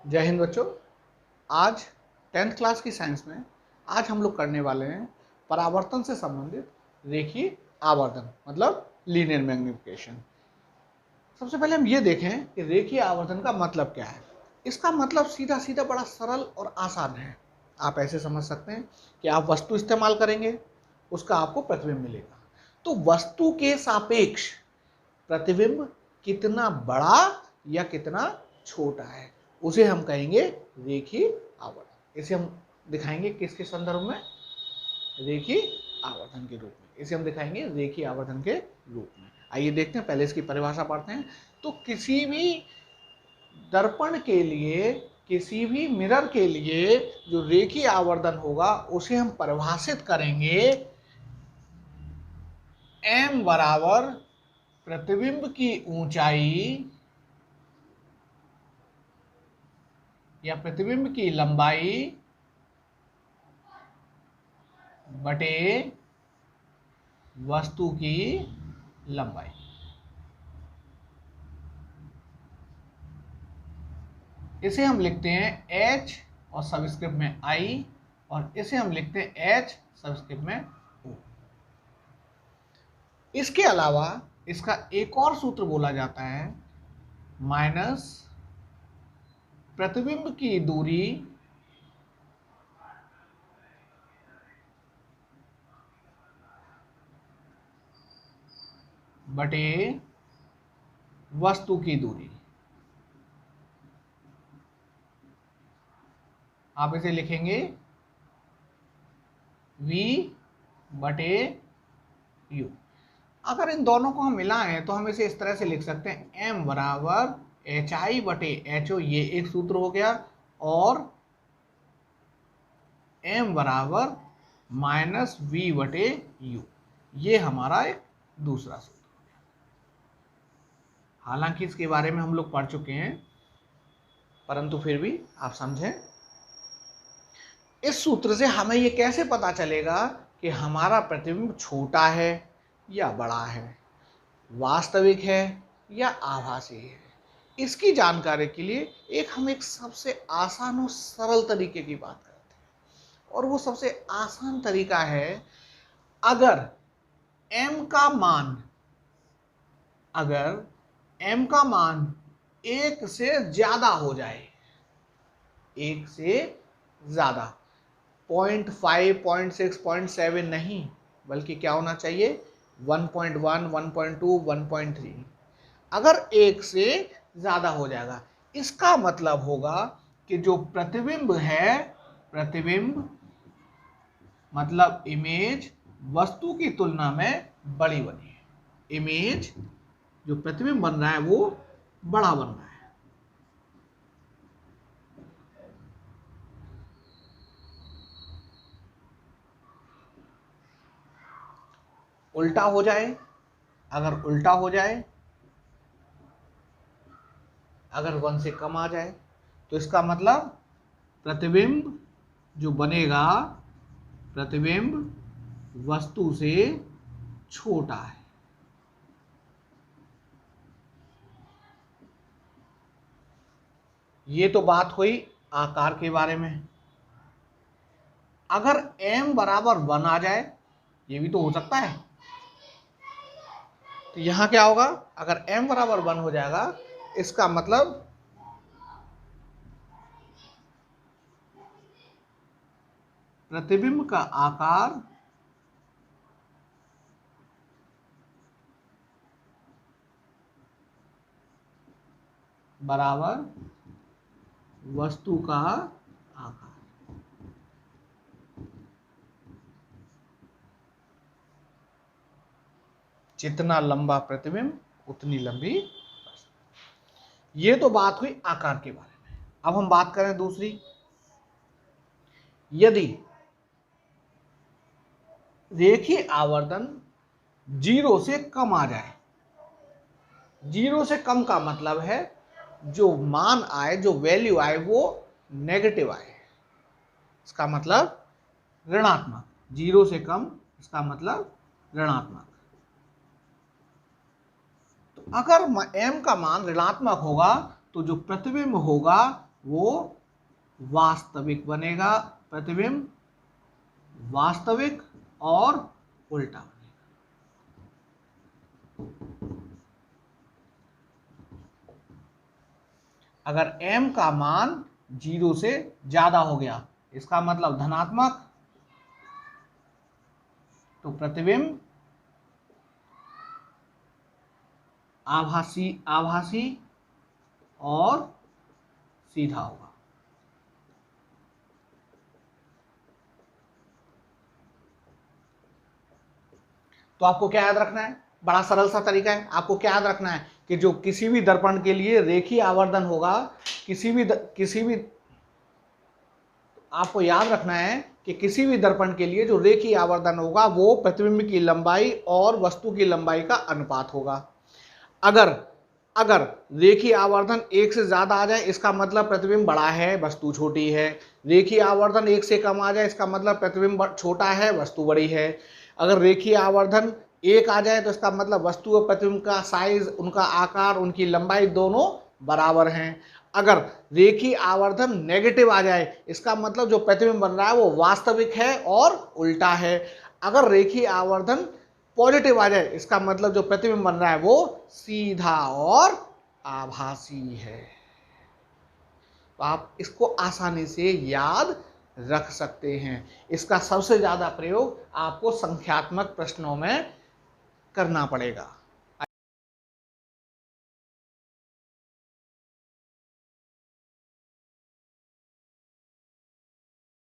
जय हिंद बच्चों। आज 10th क्लास की साइंस में आज हम लोग करने वाले हैं परावर्तन से संबंधित रेखीय आवर्धन मतलब लीनियर मैग्निफिकेशन। सबसे पहले हम ये देखें कि रेखीय आवर्धन का मतलब क्या है। इसका मतलब सीधा सीधा बड़ा सरल और आसान है। आप ऐसे समझ सकते हैं कि आप वस्तु इस्तेमाल करेंगे, उसका आपको प्रतिबिंब मिलेगा। तो वस्तु के सापेक्ष प्रतिबिंब कितना बड़ा या कितना छोटा है उसे हम कहेंगे रेखीय आवर्धन। इसे हम दिखाएंगे किसके संदर्भ में? रेखीय आवर्धन के रूप में। इसे हम दिखाएंगे रेखीय आवर्धन के रूप में। आइए देखते हैं, पहले इसकी परिभाषा पढ़ते हैं। तो किसी भी दर्पण के लिए, किसी भी मिरर के लिए जो रेखीय आवर्धन होगा उसे हम परिभाषित करेंगे m बराबर प्रतिबिंब की ऊंचाई या प्रतिबिंब की लंबाई बटे वस्तु की लंबाई। इसे हम लिखते हैं h और सबस्क्रिप्ट में i, और इसे हम लिखते हैं h सबस्क्रिप्ट में o। इसके अलावा इसका एक और सूत्र बोला जाता है माइनस प्रतिबिंब की दूरी बटे वस्तु की दूरी। आप इसे लिखेंगे v बटे u। अगर इन दोनों को हम मिलाएं तो हम इसे इस तरह से लिख सकते हैं m बराबर hi बटे ho, ये एक सूत्र हो गया, और m बराबर माइनस v बटे u, ये हमारा एक दूसरा सूत्र हो गया। हालांकि इसके बारे में हम लोग पढ़ चुके हैं, परंतु फिर भी आप समझें। इस सूत्र से हमें ये कैसे पता चलेगा कि हमारा प्रतिबिंब छोटा है या बड़ा है, वास्तविक है या आभासी है? इसकी जानकारी के लिए हम एक सबसे आसान और सरल तरीके की बात करते हैं, और वो सबसे आसान तरीका है, अगर m का मान 1 से ज्यादा हो जाए, 1 से ज्यादा, 0.5, 0.6, 0.7 नहीं, बल्कि क्या होना चाहिए? 1.1, 1.2, 1.3। अगर 1 से ज्यादा हो जाएगा, इसका मतलब होगा कि जो प्रतिबिंब है, प्रतिबिंब मतलब इमेज वस्तु की तुलना में बड़ी बनी है। इमेज जो प्रतिबिंब बन रहा है वो बड़ा बन रहा है। उल्टा हो जाए, अगर उल्टा हो जाए, अगर 1 से कम आ जाए, तो इसका मतलब प्रतिबिंब जो बनेगा, प्रतिबिंब वस्तु से छोटा है। ये तो बात हुई आकार के बारे में। अगर m बराबर 1 आ जाए, ये भी तो हो सकता है, तो यहां क्या होगा? अगर m बराबर 1 हो जाएगा, इसका मतलब प्रतिबिंब का आकार बराबर वस्तु का आकार। जितना लंबा प्रतिबिंब उतनी लंबी वस्तु। ये तो बात हुई आकार के बारे में। अब हम बात करें दूसरी। यदि रेखीय आवर्धन 0 से कम आ जाए, 0 से कम का मतलब है जो मान आए, जो वैल्यू आए वो नेगेटिव आए, इसका मतलब ऋणात्मक। 0 से कम इसका मतलब ऋणात्मक। तो अगर m का मान ऋणात्मक होगा तो जो प्रतिबिंब होगा वो वास्तविक बनेगा, प्रतिबिंब वास्तविक और उल्टा बनेगा। अगर m का मान 0 से ज्यादा हो गया, इसका मतलब धनात्मक, तो प्रतिबिंब आभासी और सीधा होगा। तो आपको क्या याद रखना है, बड़ा सरल सा तरीका है। आपको क्या याद रखना है कि जो किसी भी दर्पण के लिए रेखीय आवर्धन होगा, किसी भी आपको याद रखना है कि किसी भी दर्पण के लिए जो रेखीय आवर्धन होगा वो प्रतिबिंब की लंबाई और वस्तु की लंबाई का अनुपात होगा। अगर रेखीय आवर्धन 1 से ज्यादा आ जाए, इसका मतलब प्रतिबिंब बड़ा है, वस्तु छोटी है। रेखीय आवर्धन 1 से कम आ जाए, इसका मतलब प्रतिबिंब छोटा है, वस्तु बड़ी है। अगर रेखीय आवर्धन 1 आ जाए तो इसका मतलब वस्तु और प्रतिबिंब का साइज, उनका आकार, उनकी लंबाई दोनों बराबर हैं। अगर रेखीय आवर्धन नेगेटिव आ जाए, इसका मतलब जो प्रतिबिंब बन रहा है वो वास्तविक है और उल्टा है। अगर रेखीय आवर्धन पॉजिटिव आ जाए, इसका मतलब जो प्रतिबिंब बन रहा है वो सीधा और आभासी है। तो आप इसको आसानी से याद रख सकते हैं। इसका सबसे ज्यादा प्रयोग आपको संख्यात्मक प्रश्नों में करना पड़ेगा।